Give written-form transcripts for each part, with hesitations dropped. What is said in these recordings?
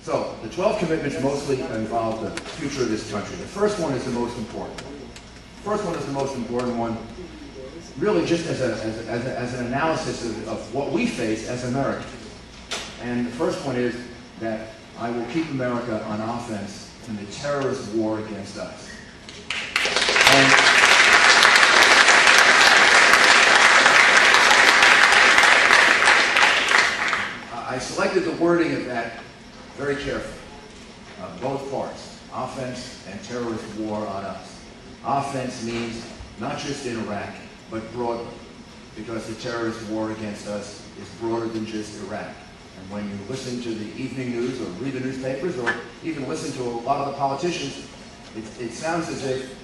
So, the 12 commitments mostly involve the future of this country. The first one is the most important. The first one is the most important one, really just as an analysis of what we face as Americans. And the first one is that I will keep America on offense in the terrorist war against us. And I selected the wording of that very carefully. Both parts, offense and terrorist war on us. Offense means not just in Iraq, but broadly, because the terrorist war against us is broader than just Iraq. And when you listen to the evening news or read the newspapers or even listen to a lot of the politicians, it sounds as if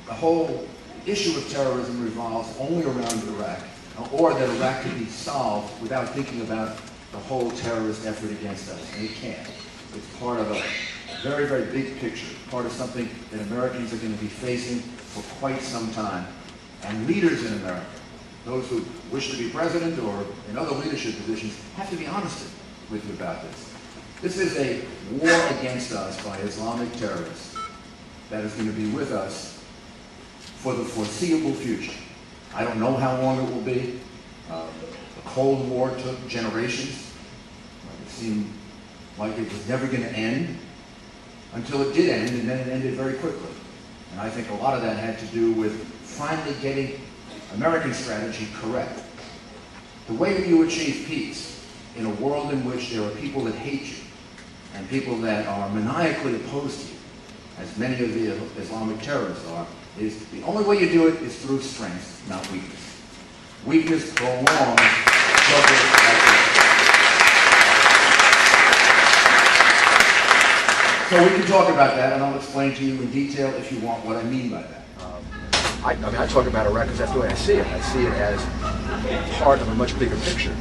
the whole issue of terrorism revolves only around Iraq, or that Iraq can be solved without thinking about the whole terrorist effort against us. And it can't. It's part of a very, very big picture, part of something that Americans are going to be facing for quite some time. And leaders in America, those who wish to be president or in other leadership positions, have to be honest with you about this. This is a war against us by Islamic terrorists that is going to be with us for the foreseeable future. I don't know how long it will be. The Cold War took generations. It seemed like it was never going to end until it did end, and then it ended very quickly. And I think a lot of that had to do with finally getting American strategy correct. The way that you achieve peace in a world in which there are people that hate you and people that are maniacally opposed to you, as many of the Islamic terrorists are, is the only way you do it is through strength, not weakness. Weakness prolongs progress like this. So we can talk about that, and I'll explain to you in detail if you want what I mean by that. I mean, I talk about Iraq because that's the way I see it. I see it as part of a much bigger picture,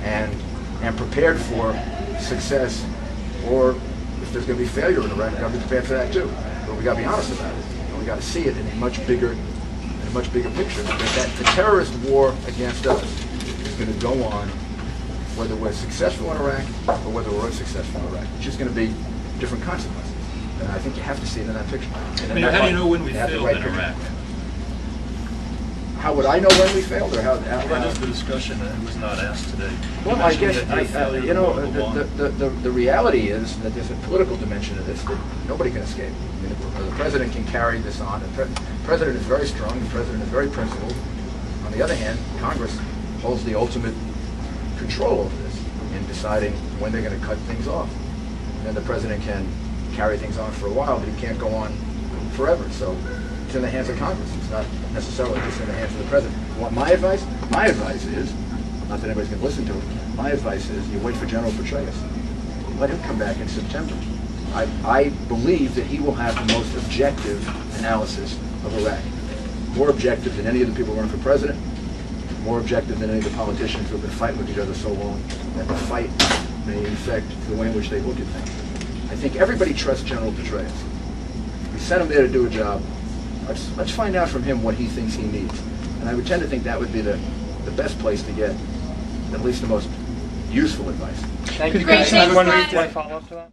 and am prepared for success, or if there's going to be failure in Iraq, I've got to be prepared for that too. But we got to be honest about it. And we got to see it in a much bigger picture. That the terrorist war against us is going to go on, whether we're successful in Iraq or whether we're unsuccessful in Iraq. It's just going to be different consequences. And I think you have to see it in that picture. I mean, how do you know when we failed in Iraq? How would I know when we failed, or how? That is the discussion, and it was not asked today. Well, I guess you know the reality is that there's a political dimension to this that nobody can escape. I mean, the president can carry this on. The president is very strong. The president is very principled. On the other hand, Congress holds the ultimate control over this in deciding when they're going to cut things off. And then the president can carry things on for a while, but he can't go on forever. So it's in the hands of Congress. It's not necessarily just in the hands of the president. What my advice? My advice is, not that anybody's going to listen to it, my advice is you wait for General Petraeus. Let him come back in September. I believe that he will have the most objective analysis of Iraq. More objective than any of the people running for president, more objective than any of the politicians who have been fighting with each other so long that the fight may affect the way in which they look at things. I think everybody trusts General Petraeus. We sent him there to do a job. Let's find out from him what he thinks he needs. And I would tend to think that would be the best place to get at least the most useful advice. Thank you guys. Thanks, Mike. Want to follow up to that?